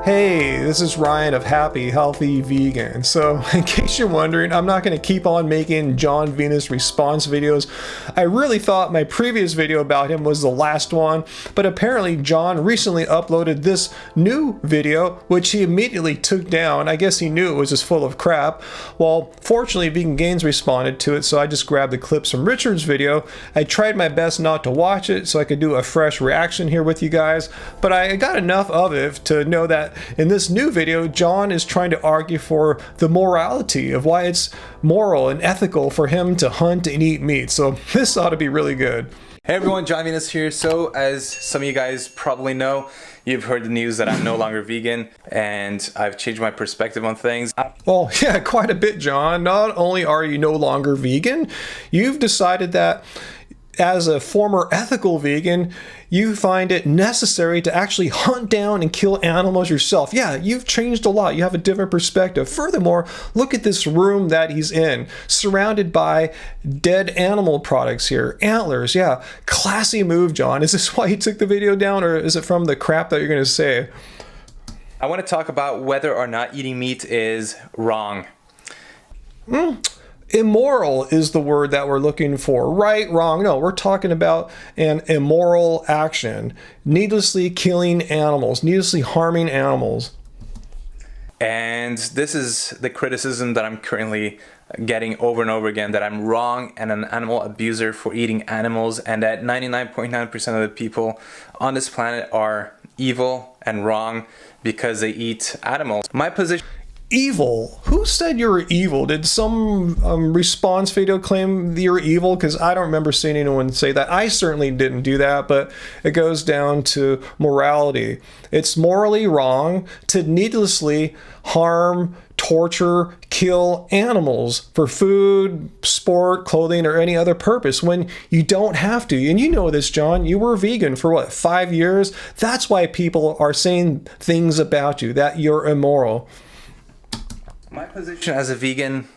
Hey, this is Ryan of Happy Healthy Vegan. So, in case you're wondering, I'm not going to keep on making John Venus response videos. I really thought my previous video about him was the last one, but apparently John recently uploaded this new video, which he immediately took down. I guess he knew it was just full of crap. Well, fortunately, Vegan Gains responded to it, so I just grabbed the clips from Richard's video. I tried my best not to watch it so I could do a fresh reaction here with you guys, but I got enough of it to know that in this new video, John is trying to argue for the morality of why it's moral and ethical for him to hunt and eat meat. So this ought to be really good. Hey everyone, John Venus here. So as some of you guys probably know, you've heard the news that I'm no longer vegan and I've changed my perspective on things. Well, yeah, quite a bit, John. Not only are you no longer vegan, you've decided that as a former ethical vegan, you find it necessary to actually hunt down and kill animals yourself. Yeah, you've changed a lot. You have a different perspective. Furthermore, look at this room that he's in, surrounded by dead animal products here. Antlers, yeah. Classy move, John. Is this why you took the video down, or is it from the crap that you're going to say? I want to talk about whether or not eating meat is wrong. Immoral is the word that we're looking for. Right, wrong. No, we're talking about an immoral action. Needlessly killing animals, needlessly harming animals. And this is the criticism that I'm currently getting over and over again, that I'm wrong and an animal abuser for eating animals, and that 99.9% of the people on this planet are evil and wrong because they eat animals. My position... Evil? Who said you were evil? Did some response video claim that you were evil? Because I don't remember seeing anyone say that. I certainly didn't do that, but it goes down to morality. It's morally wrong to needlessly harm, torture, kill animals for food, sport, clothing, or any other purpose when you don't have to. And you know this, John. You were vegan for what, 5 years? That's why people are saying things about you, that you're immoral. My position as a vegan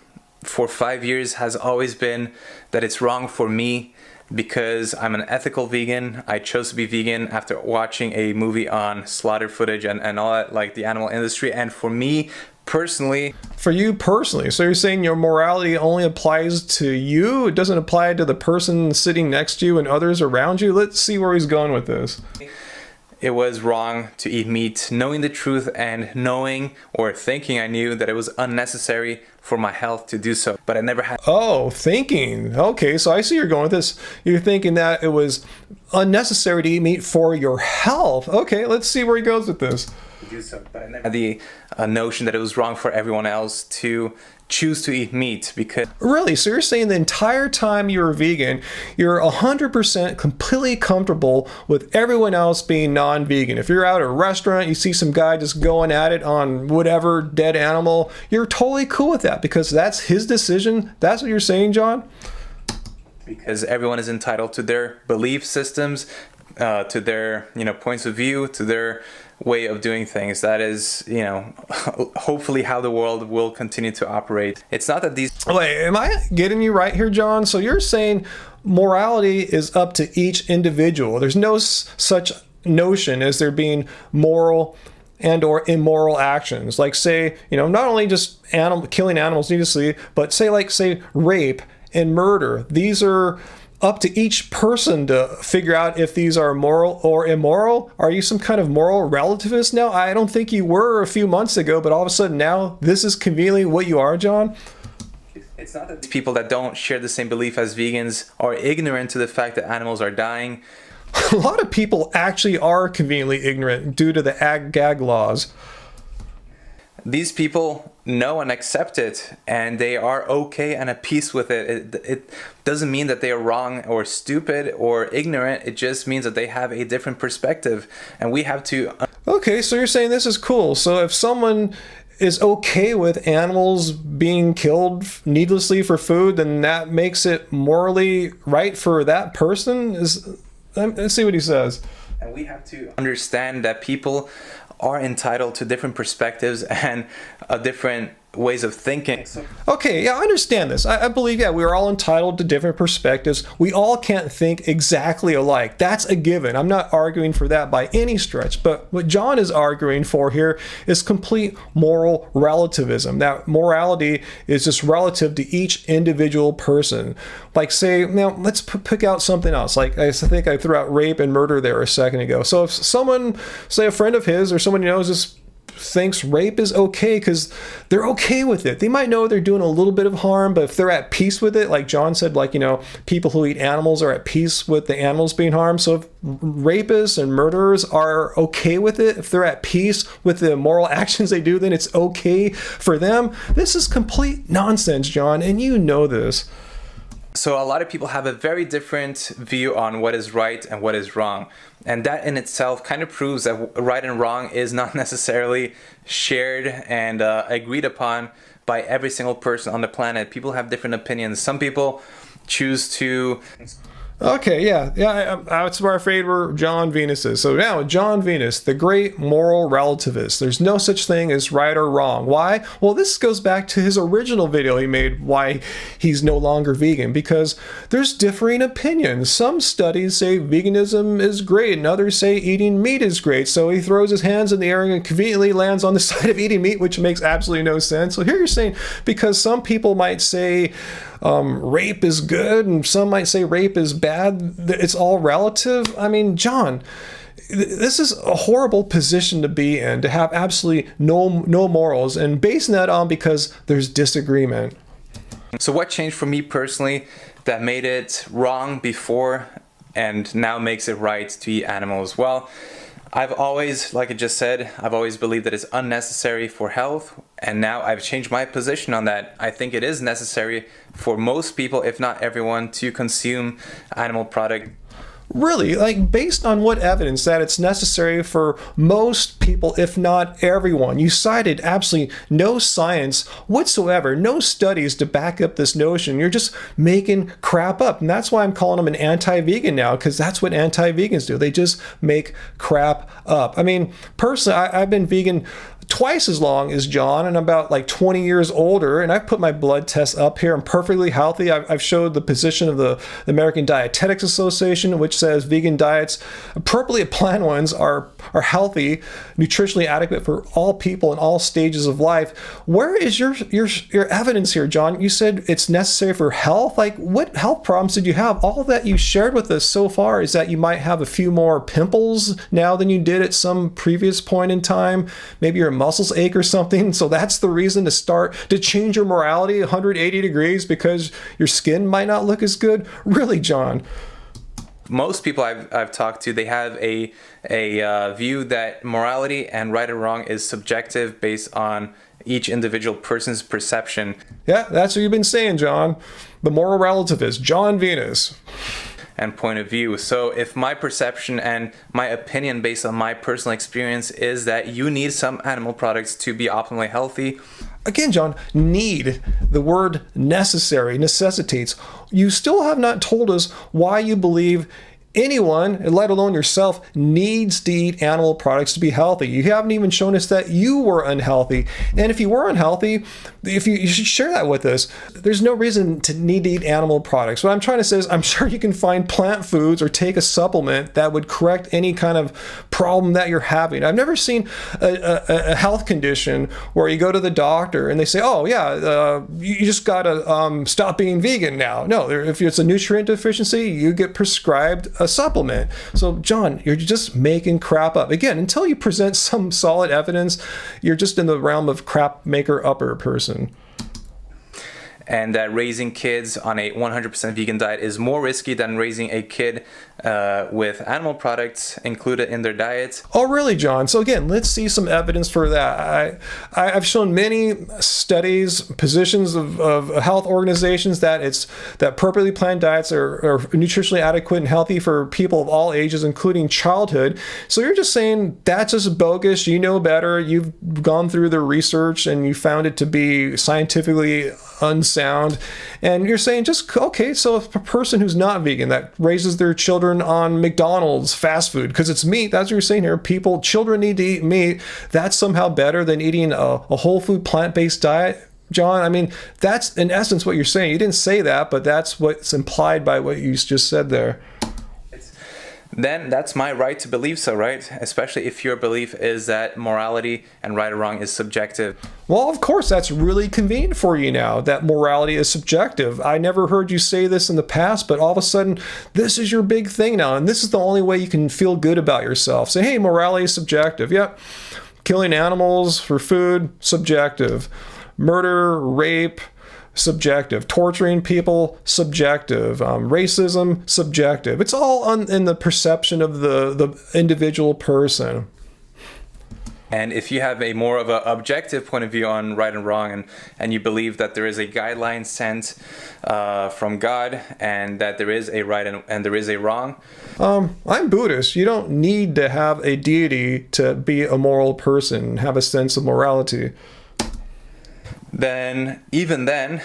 for 5 years has always been that it's wrong for me because I'm an ethical vegan. I chose to be vegan after watching a movie on slaughter footage and all that, like the animal industry. And for me personally... For you personally? So you're saying your morality only applies to you? It doesn't apply to the person sitting next to you and others around you? Let's see where he's going with this. It was wrong to eat meat, knowing the truth and knowing or thinking I knew that it was unnecessary for my health to do so, but I never had. Oh, thinking. Okay, so I see you're going with this. You're thinking that it was unnecessary to eat meat for your health. Okay, let's see where he goes with this. Do so, but I never had the notion that it was wrong for everyone else to choose to eat meat because... Really? So you're saying the entire time you were vegan, you're 100% completely comfortable with everyone else being non-vegan. If you're out at a restaurant, you see some guy just going at it on whatever dead animal, you're totally cool with that because that's his decision? That's what you're saying, John? Because everyone is entitled to their belief systems, to their, points of view, to their way of doing things. That is, hopefully how the world will continue to operate. It's not that these... Wait, am I getting you right here, John? So you're saying morality is up to each individual. There's no such notion as there being moral and or immoral actions. Like say, not only just killing animals needlessly, but say rape and murder. These are up to each person to figure out if these are moral or immoral. Are you some kind of moral relativist now? I don't think you were a few months ago, but all of a sudden now this is conveniently what you are, John? It's not that people that don't share the same belief as vegans are ignorant to the fact that animals are dying. A lot of people actually are conveniently ignorant due to the ag-gag laws. These people know and accept it, and they are okay and at peace with it. It doesn't mean that they are wrong or stupid or ignorant. It just means that they have a different perspective, and we have to... Okay, so you're saying this is cool. So if someone is okay with animals being killed needlessly for food, then that makes it morally right for that person? Let's see what he says. And we have to understand that people are entitled to different perspectives and a different ways of thinking. Okay, yeah, I understand this. I believe, yeah, we are all entitled to different perspectives. We all can't think exactly alike. That's a given. I'm not arguing for that by any stretch. But what John is arguing for here is complete moral relativism. That morality is just relative to each individual person. Like, say, now let's pick out something else. Like, I think I threw out rape and murder there a second ago. So if someone, say a friend of his or someone he knows, just thinks rape is okay because they're okay with it. They might know they're doing a little bit of harm, but if they're at peace with it, like John said, like, people who eat animals are at peace with the animals being harmed. So if rapists and murderers are okay with it, if they're at peace with the moral actions they do, then it's okay for them. This is complete nonsense, John, and you know this. So a lot of people have a very different view on what is right and what is wrong. And that in itself kind of proves that right and wrong is not necessarily shared and agreed upon by every single person on the planet. People have different opinions. Some people choose to... Okay, yeah, that's where I'm afraid where John Venus is. So now, John Venus, the great moral relativist. There's no such thing as right or wrong. Why? Well, this goes back to his original video he made, why he's no longer vegan, because there's differing opinions. Some studies say veganism is great, and others say eating meat is great. So he throws his hands in the air and conveniently lands on the side of eating meat, which makes absolutely no sense. So here you're saying, because some people might say, rape is good, and some might say rape is bad. It's all relative. I mean, John, this is a horrible position to be in, to have absolutely no morals, and basing that on because there's disagreement. So what changed for me personally that made it wrong before and now makes it right to eat animals? Well, I've always, like I just said, I've always believed that it's unnecessary for health, and now I've changed my position on that. I think it is necessary for most people, if not everyone, to consume animal product. Really, like, based on what evidence that it's necessary for most people, if not everyone? You cited absolutely no science whatsoever, no studies to back up this notion. You're just making crap up. And that's why I'm calling them an anti-vegan now, because that's what anti-vegans do. They just make crap up. I mean, personally, I've been vegan twice as long as John, and about like 20 years older, and I've put my blood tests up here. I'm perfectly healthy. I've showed the position of the American Dietetics Association, which says vegan diets, appropriately planned ones, are healthy, nutritionally adequate for all people in all stages of life. Where is your evidence here, John? You said it's necessary for health. Like, what health problems did you have? All that you shared with us so far is that you might have a few more pimples now than you did at some previous point in time. Maybe your muscles ache or something, so that's the reason to change your morality 180 degrees because your skin might not look as good. Really, John? Most people I've talked to, they have a view that morality and right or wrong is subjective based on each individual person's perception. Yeah, that's what you've been saying, John. The moral relativist, John Venus. And point of view. So if my perception and my opinion based on my personal experience is that you need some animal products to be optimally healthy. Again, John, need, the word necessary, necessitates. You still have not told us why you believe anyone, let alone yourself, needs to eat animal products to be healthy. You haven't even shown us that you were unhealthy. And if you were unhealthy, if you should share that with us. There's no reason to need to eat animal products. What I'm trying to say is I'm sure you can find plant foods or take a supplement that would correct any kind of problem that you're having. I've never seen a health condition where you go to the doctor and they say, oh yeah, you just gotta stop being vegan now. No, if it's a nutrient deficiency, you get prescribed a supplement. So John, you're just making crap up. Again, until you present some solid evidence, you're just in the realm of crap maker upper person. And that raising kids on a 100% vegan diet is more risky than raising a kid with animal products included in their diet. Oh, really, John? So again, let's see some evidence for that. I've shown many studies, positions of health organizations that perfectly planned diets are nutritionally adequate and healthy for people of all ages, including childhood. So you're just saying that's just bogus. You know better. You've gone through the research and you found it to be scientifically unsound, and you're saying just okay, so if a person who's not vegan that raises their children on McDonald's fast food because it's meat, that's what you're saying here, children need to eat meat, that's somehow better than eating a whole food plant-based diet. John? I mean, that's in essence what you're saying. You didn't say that, but that's what's implied by what you just said there. Then that's my right to believe so, right? Especially if your belief is that morality and right or wrong is subjective. Well, of course, that's really convenient for you now, that morality is subjective. I never heard you say this in the past, but all of a sudden, this is your big thing now, and this is the only way you can feel good about yourself. Say, hey, morality is subjective. Yep. Killing animals for food, subjective. Murder, rape, subjective. Torturing people, subjective. Racism, subjective. It's all in the perception of the individual person. And if you have a more of an objective point of view on right and wrong, and you believe that there is a guideline sent from God, and that there is a right and there is a wrong. I'm Buddhist. You don't need to have a deity to be a moral person, have a sense of morality. Then, even then,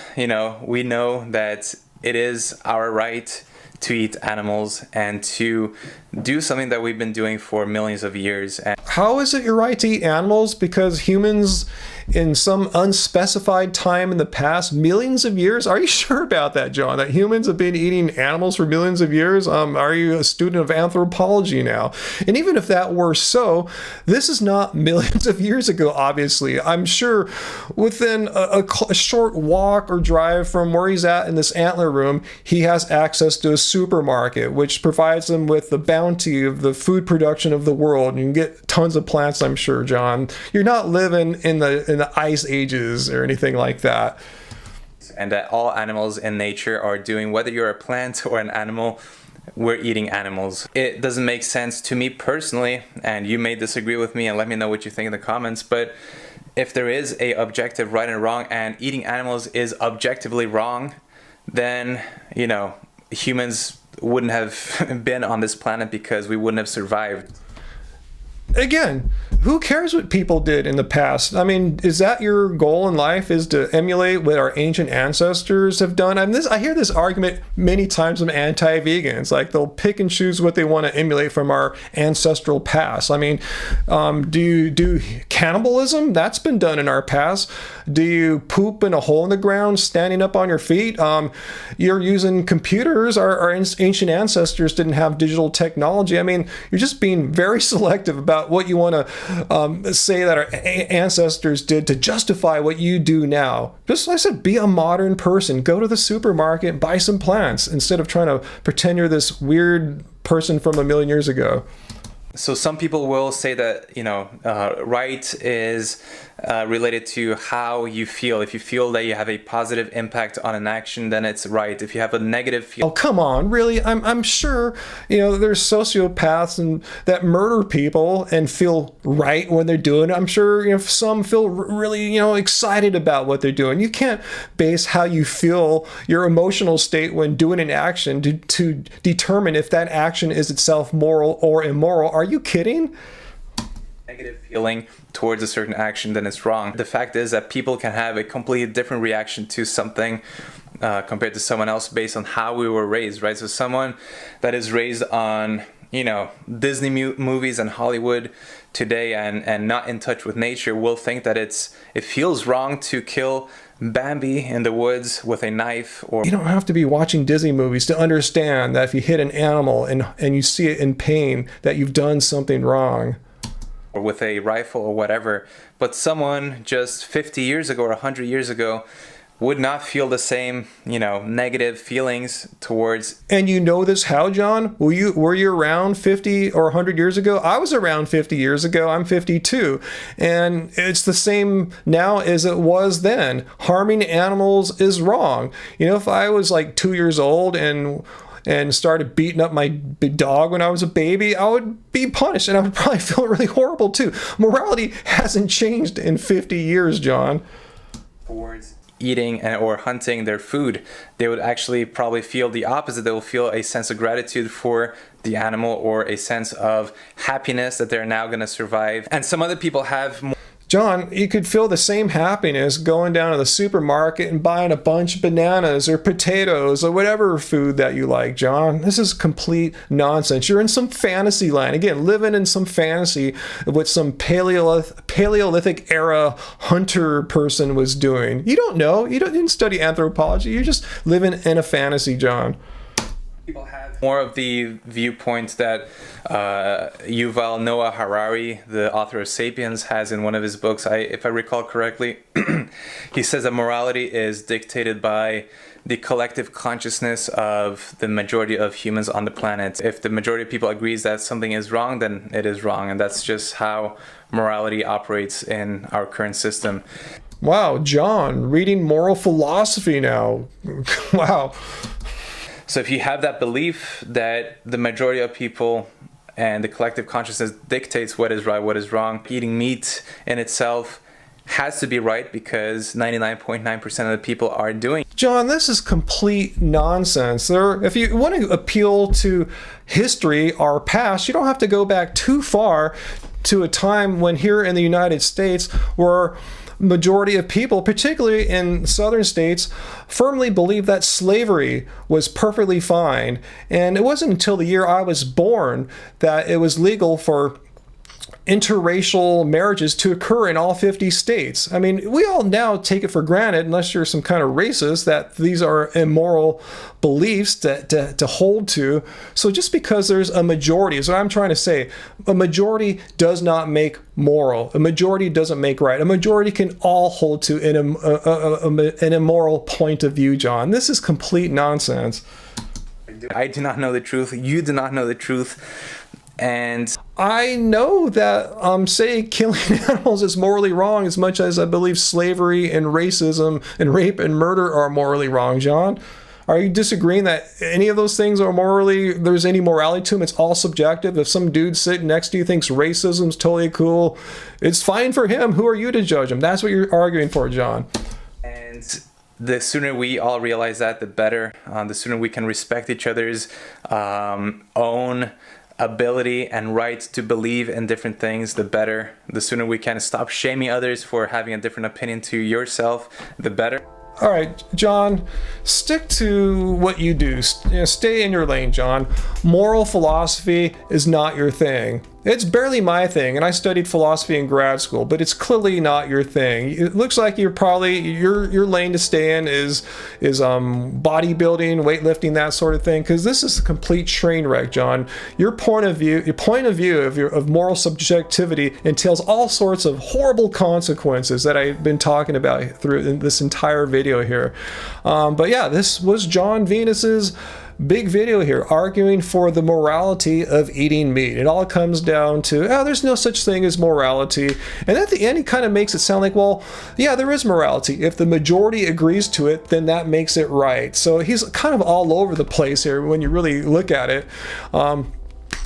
we know that it is our right to eat animals and to do something that we've been doing for millions of years. And how is it your right to eat animals? Because humans, in some unspecified time in the past, millions of years? Are you sure about that, John? That humans have been eating animals for millions of years? Are you a student of anthropology now? And even if that were so, this is not millions of years ago, obviously. I'm sure within a short walk or drive from where he's at in this antler room, he has access to a supermarket, which provides him with the bounty of the food production of the world. You can get tons of plants, I'm sure, John. You're not living in the ice ages or anything like that. And that all animals in nature are doing, whether you're a plant or an animal, we're eating animals. It doesn't make sense to me personally, and you may disagree with me and let me know what you think in the comments, but if there is a objective right and wrong, and eating animals is objectively wrong, then, humans wouldn't have been on this planet because we wouldn't have survived. Again, who cares what people did in the past? I mean, is that your goal in life, is to emulate what our ancient ancestors have done? I hear this argument many times from anti-vegans. Like, they'll pick and choose what they want to emulate from our ancestral past. I mean, do you do cannibalism? That's been done in our past. Do you poop in a hole in the ground standing up on your feet? You're using computers. Our ancient ancestors didn't have digital technology. I mean, you're just being very selective about what you want to say that our ancestors did to justify what you do now. Just like I said, be a modern person. Go to the supermarket and buy some plants instead of trying to pretend you're this weird person from a million years ago. So some people will say that, right is related to how you feel. If you feel that you have a positive impact on an action, then it's right. If you have a negative feel. Oh, come on, really? I'm sure, there's sociopaths and that murder people and feel right when they're doing it. I'm sure, some feel really, excited about what they're doing. You can't base how you feel, your emotional state when doing an action to determine if that action is itself moral or immoral. Are you kidding? Negative feeling towards a certain action, then it's wrong. The fact is that people can have a completely different reaction to something compared to someone else based on how we were raised, right? So someone that is raised on, Disney movies and Hollywood today and not in touch with nature will think that it feels wrong to kill Bambi in the woods with a knife. Or you don't have to be watching Disney movies to understand that if you hit an animal and you see it in pain, that you've done something wrong. Or with a rifle or whatever. But someone just 50 years ago or 100 years ago would not feel the same, negative feelings towards. And you know this how, John? Were you around 50 or 100 years ago? I was around 50 years ago. I'm 52. And it's the same now as it was then. Harming animals is wrong. If I was like 2 years old and started beating up my big dog when I was a baby, I would be punished, and I would probably feel really horrible too. Morality hasn't changed in 50 years, John. Towards eating or hunting their food, they would actually probably feel the opposite. They will feel a sense of gratitude for the animal or a sense of happiness that they're now going to survive. And some other people have more. John, you could feel the same happiness going down to the supermarket and buying a bunch of bananas or potatoes or whatever food that you like, John. This is complete nonsense. You're in some fantasy land. Again, living in some fantasy of what some Paleolithic era hunter person was doing. You don't know. You didn't study anthropology. You're just living in a fantasy, John. People have more of the viewpoint that Yuval Noah Harari, the author of *Sapiens*, has in one of his books. If I recall correctly, he says that morality is dictated by the collective consciousness of the majority of humans on the planet. If the majority of people agrees that something is wrong, then it is wrong, and that's just how morality operates in our current system. Wow, John, reading moral philosophy now. Wow. So if you have that belief that the majority of people and the collective consciousness dictates what is right, what is wrong, eating meat in itself has to be right because 99.9% of the people are doing. John, this is complete nonsense. If you want to appeal to history, our past, you don't have to go back too far to a time when here in the United States where majority of people, particularly in southern states, firmly believed that slavery was perfectly fine. And it wasn't until the year I was born that it was legal for interracial marriages to occur in all 50 states. I mean, we all now take it for granted, unless you're some kind of racist, that these are immoral beliefs to hold to. So just because there's a majority, is what I'm trying to say, a majority does not make moral. A majority doesn't make right. A majority can all hold to an immoral point of view, John. This is complete nonsense. I do not know the truth. You do not know the truth. And I know that say killing animals is morally wrong as much as I believe slavery and racism and rape and murder are morally wrong, John. Are you disagreeing that any of those things are morally, there's any morality to them? It's all subjective. If some dude sitting next to you thinks racism's totally cool, it's fine for him. Who are you to judge him? That's what you're arguing for, John. And the sooner we all realize that, the better. The sooner we can respect each other's own ability and right to believe in different things, the better. The sooner we can stop shaming others for having a different opinion to yourself, the better. All right, John, stick to what you do. Stay in your lane, John. Moral philosophy is not your thing. It's barely my thing, and I studied philosophy in grad school, but it's clearly not your thing. It looks like you're probably, your lane to stay in is bodybuilding, weightlifting, that sort of thing, because this is a complete train wreck, John. Your point of view of moral subjectivity entails all sorts of horrible consequences that I've been talking about through this entire video here. But yeah, this was John Venus's big video here, arguing for the morality of eating meat. It all comes down to, there's no such thing as morality. And at the end, he kind of makes it sound like, well, yeah, there is morality. If the majority agrees to it, then that makes it right. So he's kind of all over the place here when you really look at it.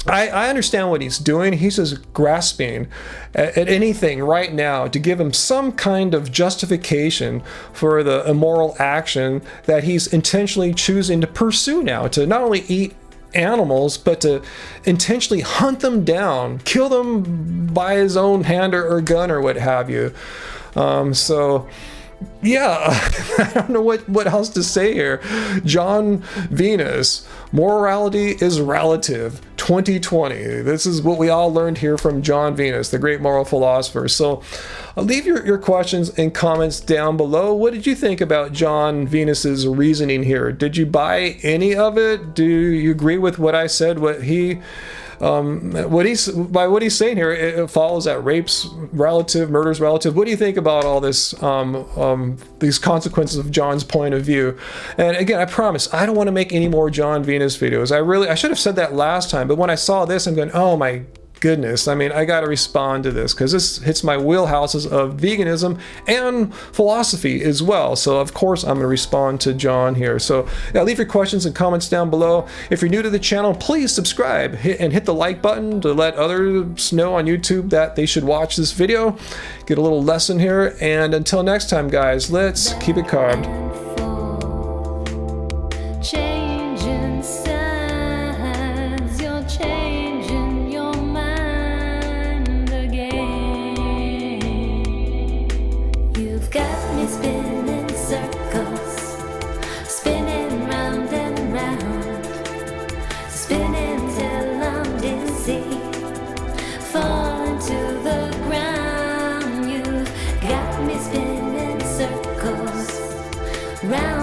I understand what he's doing. He's just grasping at anything right now to give him some kind of justification for the immoral action that he's intentionally choosing to pursue now, to not only eat animals, but to intentionally hunt them down, kill them by his own hand or gun or what have you. So yeah, I don't know what else to say here. John Venus, morality is relative, 2020. This is what we all learned here from John Venus, the great moral philosopher. So leave your questions and comments down below. What did you think about John Venus's reasoning here? Did you buy any of it? Do you agree with what I said, what he's saying here? It follows that rape's relative, murder's relative. What do you think about all this, these consequences of John's point of view? And again, I promise I don't want to make any more John Venus videos. I should have said that last time, but when I saw this, I'm going, oh my goodness, I mean, I got to respond to this because this hits my wheelhouses of veganism and philosophy as well. So of course I'm going to respond to John here. So yeah, leave your questions and comments down below. If you're new to the channel, please subscribe and hit the like button to let others know on YouTube that they should watch this video. Get a little lesson here. And until next time, guys, let's keep it carved. round